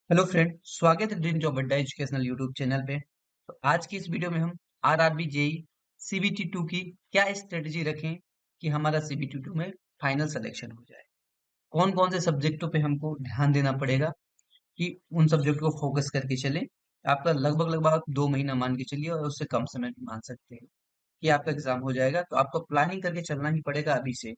Hello friend, स्वागत है dream job अड्डा एजुकेशनल यूट्यूब चैनल पे। तो आज की इस वीडियो में हम आरआरबी जेई सीबीटी 2 की क्या स्ट्रेटजी रखें कि हमारा सीबीटी 2 में फाइनल सिलेक्शन हो जाए। कौन कौन से सब्जेक्टों पे हमको ध्यान देना पड़ेगा कि उन सब्जेक्ट को फोकस करके चलें। आपका लगभग लगभग 2 महीना मान के चलिए और उससे कम समय भी मान सकते हैं कि आपका एग्जाम हो जाएगा। तो आपको प्लानिंग करके चलना ही पड़ेगा अभी से।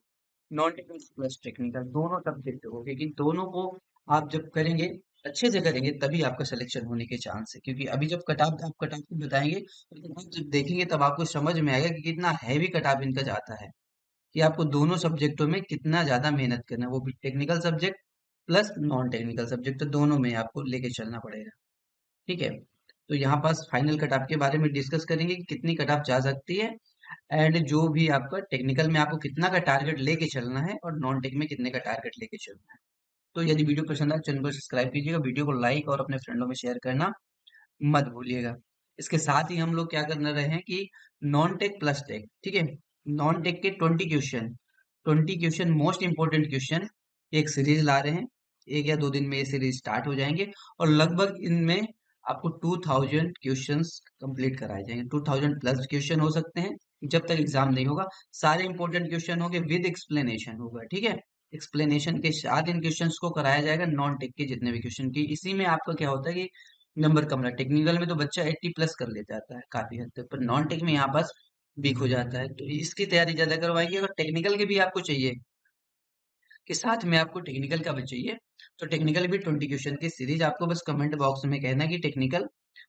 नॉन टेक्निकल प्लस टेक्निकल दोनों सब्जेक्ट हो, क्योंकि दोनों को आप जब करेंगे, अच्छे से करेंगे, तभी आपका सिलेक्शन होने के चांस है। क्योंकि अभी जब कट ऑफ को बताएंगे तो आप जब देखेंगे तब आपको समझ में आएगा कि कितना हैवी कट ऑफ इनका जाता है, कि आपको दोनों सब्जेक्टों में कितना ज्यादा मेहनत करना है, वो भी technical subject plus non technical subject, तो दोनों में आपको लेके चलना पड़ेगा। ठीक है। तो यहाँ पास फाइनल कट ऑफ के बारे में डिस्कस करेंगे कि कितनी कट ऑफ जा सकती है, एंड जो भी आपका टेक्निकल में आपको कितना का टारगेट लेके चलना है और नॉन टेक में कितने का टारगेट लेके चलना है। तो यदि वीडियो पसंद आए चैनल को सब्सक्राइब कीजिएगा, वीडियो को लाइक और अपने फ्रेंडों में शेयर करना मत भूलिएगा। इसके साथ ही हम लोग क्या करना रहे हैं कि नॉन टेक प्लस टेक, ठीक है, नॉन टेक के 20 क्वेश्चन मोस्ट इंपोर्टेंट क्वेश्चन एक सीरीज ला रहे हैं। 1 या 2 दिन में ये सीरीज स्टार्ट हो जाएंगे और लगभग इनमें आपको 2000 क्वेश्चंस कंप्लीट कराए जाएंगे। 2000 प्लस क्वेश्चन हो सकते हैं जब तक एग्जाम नहीं होगा। सारे इंपॉर्टेंट क्वेश्चन होंगे, विद एक्सप्लेनेशन होगा। ठीक है, एक्सप्लेनेशन के साथ इन क्वेश्चंस को कराया जाएगा। नॉन टेक के जितने भी क्वेश्चन की, इसी में आपका क्या होता है कि नंबर कम रहा। टेक्निकल में तो बच्चा 80 प्लस कर ले जाता है काफी हद तक, पर नॉन टेक में यहाँ पास वीक हो जाता है। तो इसकी तैयारी ज्यादा करवाएंगे। अगर टेक्निकल के भी आपको चाहिए कि साथ में आपको टेक्निकल का भी चाहिए, तो टेक्निकल भी 20 क्वेश्चन की सीरीज, आपको बस कमेंट बॉक्स में कहना है कि टेक्निकल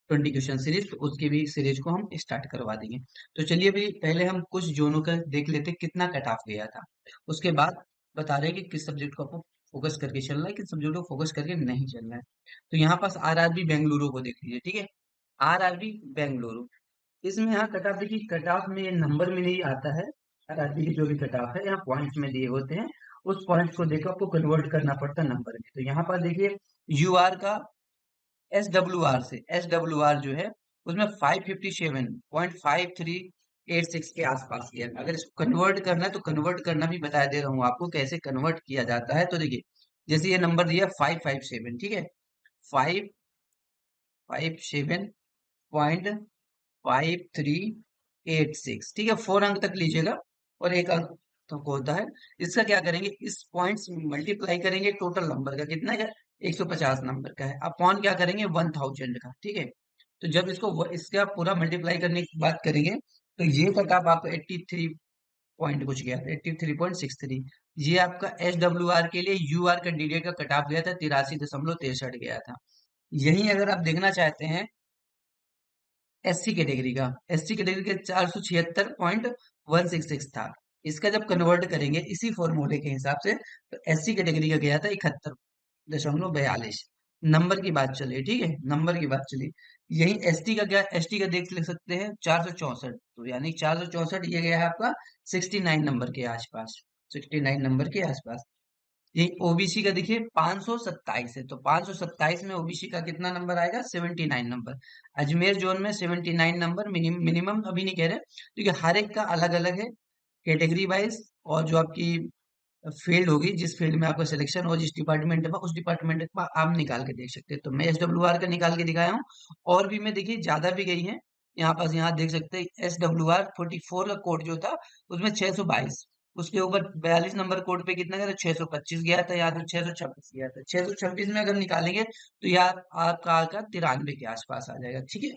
20 क्वेश्चन सीरीज, तो उसकी भी सीरीज को हम स्टार्ट करवा देंगे। तो चलिए अभी पहले हम कुछ जोनों का देख लेते हैं कितना कट ऑफ गया था। उसके बाद बता रहे हैं कि किस सब्जेक्ट को आपको फोकस करके चलना है, किस सब्जेक्ट को फोकस करके नहीं चलना है। तो यहाँ पास आरआरबी बेंगलुरु को देख लीजिए। ठीक है, आरआरबी बेंगलुरु, इसमें यहाँ कट ऑफ देखिए, कट ऑफ में ये नंबर में नहीं आता है। आरआरबी की जो भी कट ऑफ है यहाँ पॉइंट्स में दिए होते हैं, उस पॉइंट्स को देखकर आपको कन्वर्ट करना पड़ता है नंबर में। तो यहाँ पर देखिए, यूआर का एस डब्ल्यू आर जो है उसमें 557.5386 के आसपास किया। अगर इसको कन्वर्ट करना है तो कन्वर्ट करना भी बता दे रहा हूँ आपको कैसे कन्वर्ट किया जाता है। तो देखिए, जैसे ये नंबर दिया 557, ठीक है, 557.5386, ठीक है, 4 अंक तक लीजिएगा और 1 अंक तक होता है। इसका क्या करेंगे, इस पॉइंट्स मल्टीप्लाई करेंगे टोटल नंबर का, कितना है, 150 नंबर का है, अपॉन क्या करेंगे 1000 का। ठीक है, तो जब इसका पूरा मल्टीप्लाई करने की बात करेंगे तो ये कट ऑफ आपको 83 पॉइंट कुछ गया था, 83.63। ये आपका एस डब्ल्यू आर के लिए यू आर कैंडिडेट का कट ऑफ गया था, 83.63 गया था। यही अगर आप देखना चाहते हैं एससी कैटेगरी का, एससी कैटेगरी का 476.166 था। इसका जब कन्वर्ट करेंगे इसी फॉर्मूले के हिसाब से, तो एससी कैटेगरी का गया था 71.42। नंबर की बात चलिए, ठीक है, नंबर की बात चलिए। यही एसटी का, क्या एसटी का देख ले सकते हैं 464, तो यानी 464 ये गया है आपका 69 नंबर के आसपास, 69 नंबर के आसपास। ये ओबीसी का देखिए 527 है, तो 527 में ओबीसी का कितना नंबर आएगा, 79 नंबर। अजमेर जोन में 79 नंबर मिनिमम अभी नहीं कह रहे, क्योंकि हर एक का अलग अलग है कैटेगरी वाइज। और जो आपकी फील्ड होगी, जिस फील्ड में आपका सिलेक्शन हो, जिस डिपार्टमेंट में, उस डिपार्टमेंट का आप निकाल के देख सकते हैं। तो मैं एस डब्ल्यू आर का निकाल के दिखाया हूँ। और भी मैं देखिए ज्यादा भी गई है, यहाँ पास यहाँ देख सकते हैं एस डब्ल्यू आर 44 का कोड जो था उसमें 622, उसके ऊपर 42 नंबर कोड पे कितना गया था, 625 गया था, या तो 626 गया था। 626 में अगर निकालेंगे तो यार आपका आका 93 के आसपास आ जाएगा। ठीक है,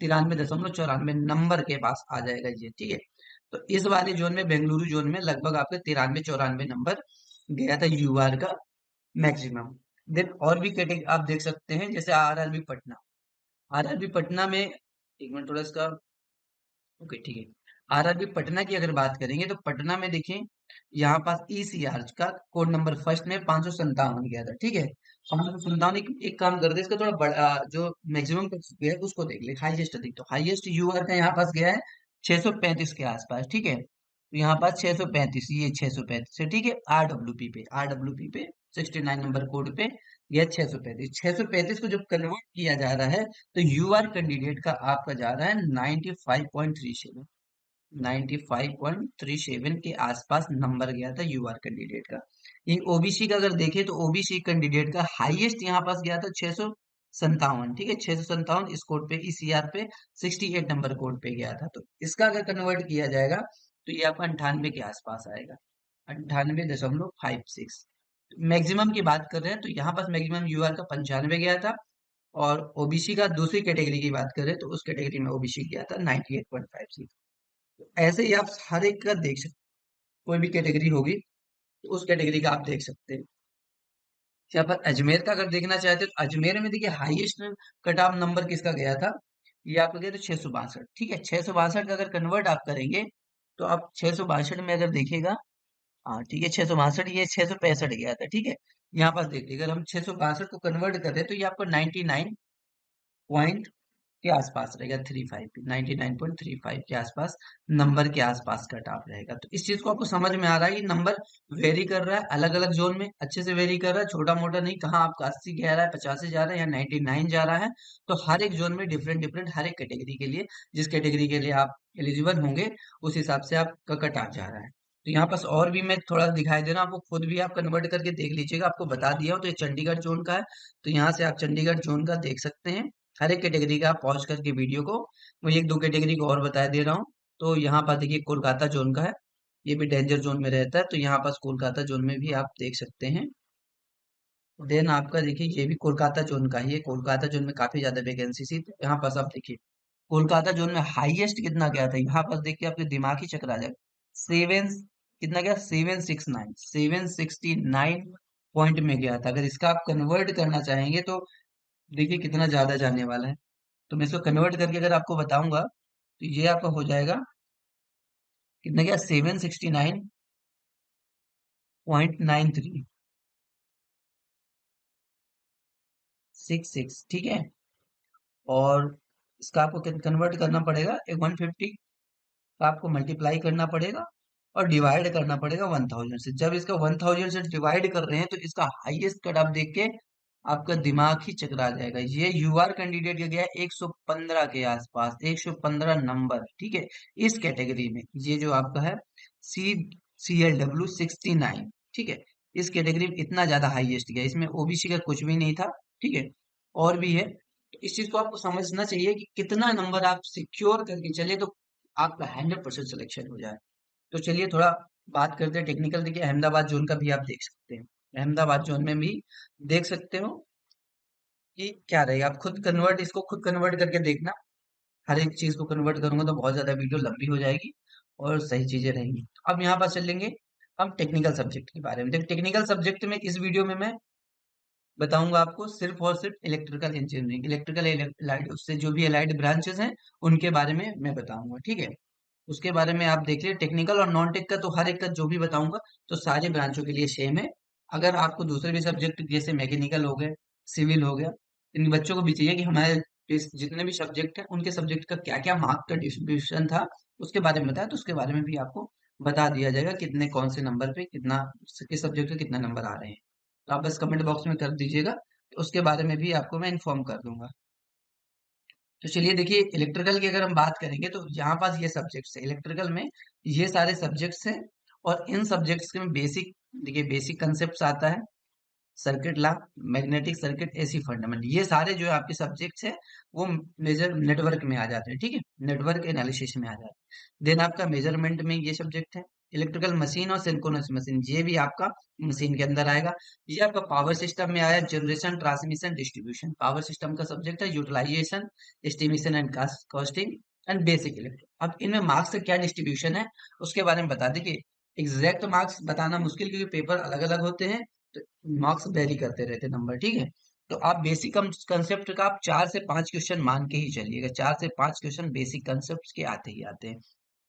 93.94 नंबर के पास आ जाएगा ये। ठीक है, तो इस वाले जोन में, बेंगलुरु जोन में, लगभग आपके 93-94 नंबर गया था यूआर का मैक्सिमम। देन और भी कैटेगरी आप देख सकते हैं, जैसे आरआरबी पटना। आरआरबी पटना में, एक मिनट थोड़ा इसका, ओके ठीक है, आरआरबी पटना की अगर बात करेंगे तो पटना में देखें, यहाँ पास ईसीआर का कोड नंबर फर्स्ट में 557 गया था। ठीक है, 557। एक काम करते हैं, इसका थोड़ा बड़ा जो मैक्सिमम गया है उसको देख ले, हाईएस्ट अधिक। तो हाईएस्ट यूआर का यहाँ पास गया है 635 के आसपास। ठीक है, तो यहाँ पास 635, ये 635 है। ठीक है, आरडब्ल्यूपी पे 69 नंबर कोड पे यह 635, 635 को जब कन्वर्ट किया जा रहा है तो यूआर कैंडिडेट का आपका जा रहा है 95.37, 95.37 के आसपास नंबर गया था यूआर कैंडिडेट का। ये ओबीसी का अगर देखें तो ओबीसी कैंडिडेट का हाईएस्ट यहाँ पास गया था 57, ठीक है, 657 इस कोड पे, इस ईआर पे 68 नंबर कोड पे गया था। तो इसका अगर कन्वर्ट किया जाएगा तो ये आपका 98 के आसपास आएगा, 98.56। मैक्सिमम की बात कर रहे हैं तो यहाँ पास मैक्सिमम यूआर का 95 गया था, और ओबीसी का दूसरी कैटेगरी की बात करें तो उस कैटेगरी में ओबीसी गया था 98.56। ऐसे ही आप हर एक का देख सकते, कोई भी कैटेगरी होगी तो उस कैटेगरी का आप देख सकते हैं। यहाँ पर अजमेर का अगर देखना चाहते हो तो अजमेर में देखिए हाईएस्ट कट ऑफ नंबर किसका गया था, ये आपका गया था 662, ठीक है, 662 का अगर कन्वर्ट आप करेंगे तो आप 662 में अगर देखिएगा, हाँ ठीक है, 662, ये 665 गया था, ठीक है। यहाँ पास देखिए अगर हम 662 को कन्वर्ट करें तो ये आपको 99 पॉइंट के आसपास रहेगा, 35, 99.35 के आसपास नंबर के आसपास कट ऑफ रहेगा। तो इस चीज को आपको समझ में आ रहा है कि नंबर वेरी कर रहा है अलग अलग जोन में, अच्छे से वेरी कर रहा है, छोटा मोटा नहीं, कहाँ आपका 80 जा रहा है, 85 जा रहा है या 99 जा रहा है। तो हर एक जोन में डिफरेंट डिफरेंट, हर एक कैटेगरी के लिए, जिस कैटेगरी के लिए आप एलिजिबल होंगे उस हिसाब से आपका कट ऑफ जा रहा है। तो यहाँ पास और भी मैं थोड़ा दिखाई दे रहा हूँ आपको, खुद भी आप कन्वर्ट करके देख लीजिएगा, आपको बता दिया हो। तो ये चंडीगढ़ जोन का है, तो यहाँ से आप चंडीगढ़ जोन का देख सकते हैं। हर एक कैटेगरी का आप पॉज करके वीडियो को, मैं एक दो कैटेगरी को और बता दे रहा हूँ। तो यहाँ पर देखिए कोलकाता जोन का है, ये भी डेंजर जोन में रहता है, तो यहाँ पास कोलकाता जोन में भी आप देख सकते हैं। देन आपका देखिए ये भी कोलकाता जोन का ही है, कोलकाता जोन में काफी ज्यादा वैकेंसी थी, तो यहाँ पास आप देखिए कोलकाता जोन में हाईएस्ट कितना गया था, यहाँ पास देखिए आपके दिमाग ही चकरा जाएगा। सेवन, कितना गया, 769, 769 पॉइंट में गया था। अगर इसका आप कन्वर्ट करना चाहेंगे तो देखिए कितना ज्यादा जाने वाला है। तो मैं इसको कन्वर्ट करके अगर आपको बताऊंगा तो ये आपका हो जाएगा कितना, क्या, 769.9366, ठीक है। और इसका आपको कन्वर्ट करना पड़ेगा, एक 150 का आपको मल्टीप्लाई करना पड़ेगा और डिवाइड करना पड़ेगा 1000 से। जब इसका 1000 से डिवाइड कर रहे हैं तो इसका हाईएस्ट कट आप देख के आपका दिमाग ही चकरा जाएगा। ये यूआर कैंडिडेट का गया 115 के आसपास, 115 नंबर, ठीक है, इस कैटेगरी में। ये जो आपका है सी CLW 69, ठीक है, इस कैटेगरी में इतना ज्यादा हाईएस्ट गया, इसमें ओबीसी का कुछ भी नहीं था, ठीक है, और भी है। तो इस चीज को आपको समझना चाहिए कि कितना नंबर आप सिक्योर करके चले तो आपका 100% सिलेक्शन हो जाए। तो चलिए थोड़ा बात करते हैं टेक्निकल। देखिए अहमदाबाद जोन का भी आप देख सकते हैं, अहमदाबाद जोन में भी देख सकते हो कि क्या रहेगा। आप खुद कन्वर्ट, इसको खुद कन्वर्ट करके देखना, हर एक चीज को कन्वर्ट करूंगा तो बहुत ज्यादा वीडियो लंबी हो जाएगी और सही चीजें रहेंगी। तो अब यहाँ पर चलेंगे हम टेक्निकल सब्जेक्ट के बारे में। देखिए टेक्निकल सब्जेक्ट में इस वीडियो में मैं बताऊंगा आपको सिर्फ और सिर्फ इलेक्ट्रिकल इंजीनियरिंग, इलेक्ट्रिकल एलाइड, उससे जो भी एलाइड ब्रांचेस हैं उनके बारे में मैं बताऊंगा, ठीक है। उसके बारे में आप देख लिए, टेक्निकल और नॉन टेक का तो हर एक का जो भी बताऊंगा तो सारे ब्रांचों के लिए सेम है। अगर आपको दूसरे भी सब्जेक्ट जैसे मैकेनिकल हो गए, सिविल हो गया, इन बच्चों को भी चाहिए कि हमारे जितने भी सब्जेक्ट हैं उनके सब्जेक्ट का क्या क्या मार्क का डिस्ट्रीब्यूशन था उसके बारे में बताया, तो उसके बारे में भी आपको बता दिया जाएगा कितने कौन से नंबर पे कितना, किस सब्जेक्ट पे कितना नंबर आ रहे हैं। तो आप बस कमेंट बॉक्स में कर दीजिएगा, तो उसके बारे में भी आपको मैं इन्फॉर्म कर दूंगा। तो चलिए देखिए इलेक्ट्रिकल की अगर हम बात करेंगे तो यहाँ पास ये सब्जेक्ट्स है इलेक्ट्रिकल में, ये सारे सब्जेक्ट्स हैं। और इन सब्जेक्ट्स के में बेसिक, देखिए बेसिक कंसेप्ट आता है, सर्किट ला, मैग्नेटिक सर्किट, एसी फंडामेंट, ये सारे जो है आपके सब्जेक्ट्स है वो मेजर नेटवर्क में आ जाते हैं, ठीक है, नेटवर्क एनालिसिस में आ जाते हैं। देन आपका मेजरमेंट में ये सब्जेक्ट है, इलेक्ट्रिकल मशीन और सिंक्रोनस मशीन, ये भी आपका मशीन के अंदर आएगा। ये आपका पावर सिस्टम में आया, generation, transmission, distribution, power system का सब्जेक्ट है, utilisation, estimation and costing and basic electric. अब इनमें मार्क्स का क्या डिस्ट्रीब्यूशन है उसके बारे में बता देखिए, एग्जैक्ट मार्क्स बताना मुश्किल क्योंकि पेपर अलग अलग होते हैं, तो मार्क्स वेरी करते रहते नंबर, ठीक है। तो आप बेसिक कंसेप्ट का आप 4 से 5 क्वेश्चन मान के ही चलिएगा, 4 से 5 क्वेश्चन बेसिक कंसेप्ट के आते ही आते हैं।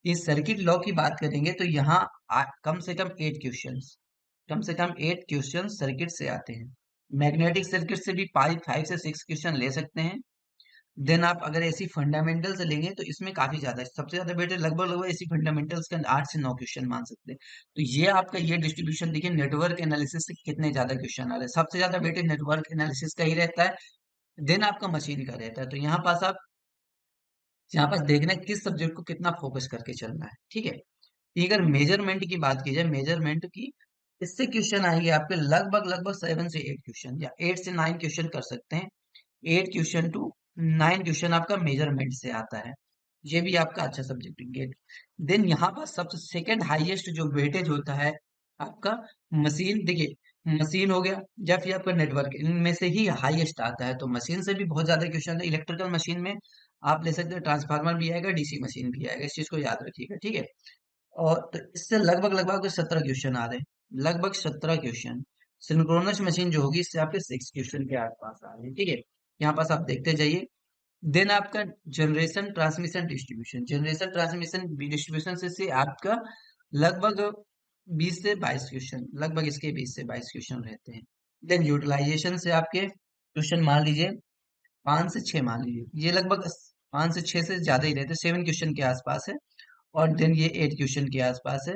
इस सर्किट लॉ की बात करेंगे तो यहाँ कम से कम 8 क्वेश्चन, कम से कम 8 क्वेश्चन सर्किट से आते हैं। मैग्नेटिक सर्किट से भी 5 से 6 क्वेश्चन ले सकते हैं। देन आप अगर ऐसी फंडामेंटल्स लेंगे तो इसमें काफी ज्यादा, सबसे ज्यादा बेटर लगभग लगभग ऐसी फंडामेंटल्स के अंदर 8 से 9 क्वेश्चन मान सकते हैं। तो ये आपका ये डिस्ट्रीब्यूशन देखिए, नेटवर्क एनालिसिस से कितने ज्यादा क्वेश्चन आ रहे हैं, सबसे ज्यादा बेटर नेटवर्क एनालिसिस का ही रहता है। देन आपका मशीन का रहता है। तो यहाँ पास आप, यहाँ पास देखना है किस सब्जेक्ट को कितना फोकस करके चलना है, ठीक है। ये अगर मेजरमेंट की बात की जाए, मेजरमेंट की, इससे क्वेश्चन आएंगे आपके लगभग लगभग 7 से 8 क्वेश्चन या 8 से 9 क्वेश्चन कर सकते हैं। 8 क्वेश्चन टू 9 क्वेश्चन आपका मेजरमेंट से आता है। ये भी आपका अच्छा सब्जेक्ट गेट। देन यहाँ पर सबसे सेकंड हाईएस्ट जो वेटेज होता है आपका मशीन। देखिए मशीन हो गया या फिर आपका नेटवर्क, इनमें से ही हाईएस्ट आता है। तो मशीन से भी बहुत ज्यादा क्वेश्चन है। इलेक्ट्रिकल मशीन में आप ले सकते हो, ट्रांसफार्मर भी आएगा, डीसी मशीन भी आएगा, इस चीज को याद रखिएगा, ठीक है। और तो इससे लगभग लगभग 17 क्वेश्चन आ रहे हैं, लगभग 17 क्वेश्चन। सिंक्रोनस मशीन जो होगी इससे आपके 6 क्वेश्चन के आसपास आ रहे हैं, ठीक है। यहाँ पास आप देखते जाइए। देन आपका generation transmission distribution, generation transmission distribution से आपका लगभग 20 से 22 क्वेश्चन, लगभग इसके 20 से 22 क्वेश्चन रहते हैं। देन यूटिलाइजेशन से आपके क्वेश्चन मान लीजिए 5 से 6 मान लीजिए, ये लगभग 5 से 6 से ज्यादा ही रहते हैं, 7 क्वेश्चन के आसपास है। और देन ये 8 क्वेश्चन के आसपास है।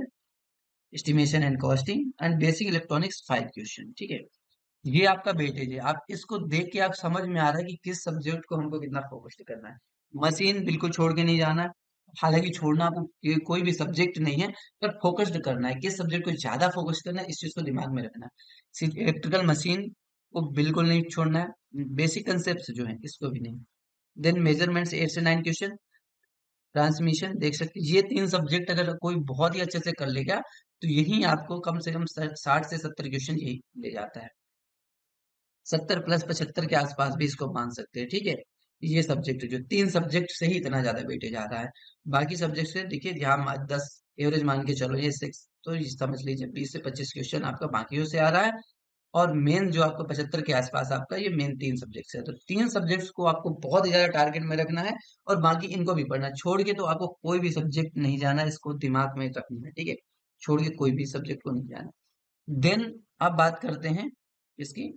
Estimation and costing and basic electronics 5 question, ठीक है। ये आपका वेटेज है। आप इसको देख के आप समझ में आ रहा है कि किस सब्जेक्ट को हमको कितना फोकस करना है। मशीन बिल्कुल छोड़ के नहीं जाना है। हालांकि छोड़ना आपको कोई भी सब्जेक्ट नहीं है, पर फोकस्ड करना है। किस सब्जेक्ट को ज्यादा फोकस करना है, इस चीज को दिमाग में रखना है। सिर्फ इलेक्ट्रिकल मशीन को बिल्कुल नहीं छोड़ना है, बेसिक कंसेप्ट जो है इसको भी नहीं। देन मेजरमेंट 8 से 9 क्वेश्चन, ट्रांसमिशन देख सकते हैं। ये 3 सब्जेक्ट अगर कोई बहुत ही अच्छे से कर लेगा तो यही आपको कम से कम 60 से 70 क्वेश्चन यही ले जाता है। 70 प्लस 75 के आसपास भी इसको मान सकते हैं, ठीक है। ये सब्जेक्ट जो 3 सब्जेक्ट से ही इतना ज्यादा वेटेज आ रहा है। बाकी सब्जेक्ट से देखिए यहाँ 10 एवरेज मान के चलो, ये 6, तो ये समझ लीजिए 20 से 25 क्वेश्चन आपका बाकियों से आ रहा है। और मेन जो आपको 75 के आसपास आपका ये मेन 3 सब्जेक्ट्स है। तो 3 सब्जेक्ट्स को आपको बहुत ही ज्यादा टारगेट में रखना है। और बाकी इनको भी पढ़ना है। छोड़ के तो आपको कोई भी सब्जेक्ट नहीं जाना है, इसको दिमाग में रखना है, ठीक है। छोड़ के कोई भी सब्जेक्ट को नहीं जाना। देन अब बात करते हैं इसकी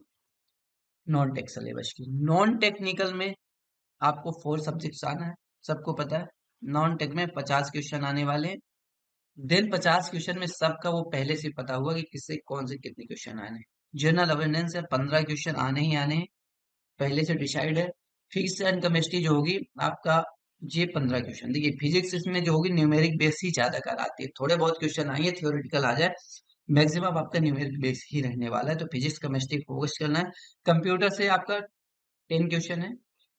नॉन टेक सिलेबस की। नॉन टेक्निकल में आपको 4 सब्जेक्ट्स आना है, सबको पता है। नॉन टेक में 50 क्वेश्चन आने वाले हैं। देन 50 क्वेश्चन में सबका वो पहले से पता हुआ कि किससे कौन से कितने क्वेश्चन आने हैं। जनरल अवेयरनेस है, 15 क्वेश्चन आने ही आने हैं, पहले से डिसाइड है। फिजिक्स एंड केमिस्ट्री जो होगी आपका, ये 15 क्वेश्चन। देखिए फिजिक्स इसमें जो होगी न्यूमेरिक बेस ही ज्यादा कराती है। थोड़े बहुत क्वेश्चन आएंगे थियोरेटिकल आ जाए, मैक्सिमम आपका न्यूमेरिक बेस ही रहने वाला है। तो फिजिक्स केमिस्ट्री फोकस करना है। कंप्यूटर से आपका 10 क्वेश्चन है।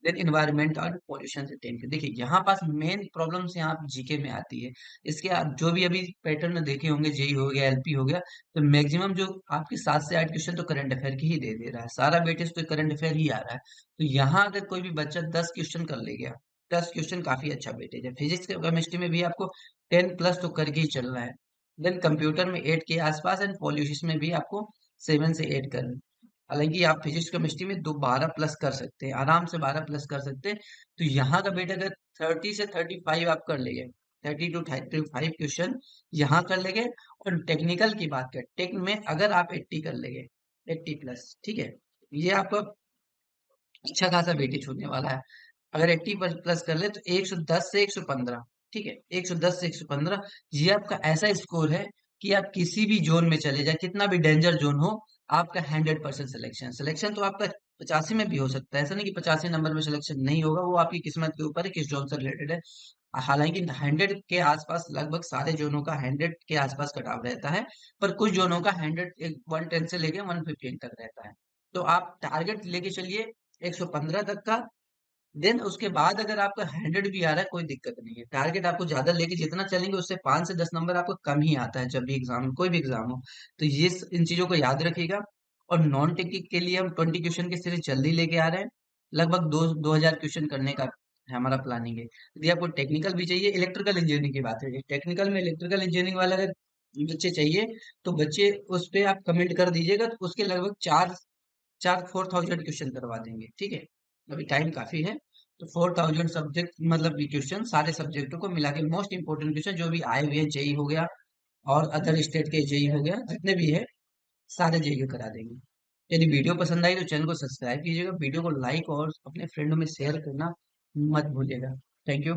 देन इन्वायरमेंट और पॉल्यूशन से 10 देखिए यहाँ पास मेन प्रॉब्लम्स यहाँ जीके में आती है। इसके आप जो भी अभी पैटर्न देखे होंगे, जेई हो गया, एलपी हो गया, तो मैक्सिमम जो आपके 7 से 8 क्वेश्चन तो करंट अफेयर की ही दे रहा है। सारा वेटेज तो करंट अफेयर ही आ रहा है। तो यहाँ अगर कोई भी बच्चा 10 क्वेश्चन कर ले गया, 10 क्वेश्चन काफी अच्छा वेटेज है। फिजिक्स केमिस्ट्री में भी आपको 10 प्लस तो करके ही चलना है। देन कंप्यूटर में 8 के आसपास एंड पॉल्यूशन में भी आपको 7 से 8 करना। हालांकि आप फिजिक्स केमिस्ट्री में 12 प्लस कर सकते हैं, आराम से 12 प्लस कर सकते हैं। तो यहाँ का वेट अगर 30 से 35 आप कर लेंगे, 30 टू 35 क्वेश्चन यहाँ कर लेंगे। और टेक्निकल की बात करें, टेक में अगर आप 80 कर लेंगे, 80 प्लस, ठीक है, ये आपका अच्छा खासा वेटेज होने वाला है। अगर 80 प्लस कर ले तो 110 से 115, ठीक है, 110 से 115, ये आपका ऐसा स्कोर है कि आप किसी भी जोन में चले जाए, कितना भी डेंजर जोन हो, आपका 100% सिलेक्शन। सिलेक्शन तो आपका 85 में भी हो सकता है, ऐसा नहीं कि 85 नंबर में सिलेक्शन नहीं होगा, वो आपकी किस्मत के ऊपर है किस जोन से रिलेटेड है। हालांकि 100 के आसपास लगभग सारे जोनों का 100 के आसपास कटाव रहता है। पर कुछ जोनों का 110 से लेके 115 तक रहता है। तो आप टारगेट लेके चलिए 115 तक का। देन उसके बाद अगर आपका 100 भी आ रहा है, कोई दिक्कत नहीं है। टारगेट आपको ज्यादा लेके जितना चलेंगे उससे 5 से 10 नंबर आपको कम ही आता है जब भी एग्जाम, कोई भी एग्जाम हो। तो ये इन चीजों को याद रखिएगा। और नॉन टेक के लिए हम 20 क्वेश्चन की सीरीज जल्दी लेके आ रहे हैं। लगभग 2000 क्वेश्चन करने का हमारा प्लानिंग है। यदि आपको टेक्निकल भी चाहिए, इलेक्ट्रिकल इंजीनियरिंग की बात है, टेक्निकल में इलेक्ट्रिकल इंजीनियरिंग वाले अगर बच्चे चाहिए तो बच्चे उस पे आप कमेंट कर दीजिएगा, तो उसके लगभग 4000 क्वेश्चन करवा देंगे, ठीक है। अभी टाइम काफी है। तो 4000 सब्जेक्ट मतलब क्वेश्चन सारे सब्जेक्टों को मिला के, मोस्ट इंपोर्टेंट क्वेश्चन जो भी आए हुए हैं, जेई हो गया और अदर स्टेट के जेई हो गया, जितने भी है सारे जेई करा देंगे। यदि वीडियो पसंद आई तो चैनल को सब्सक्राइब कीजिएगा, वीडियो को लाइक और अपने फ्रेंडों में शेयर करना मत भूलिएगा। Thank you.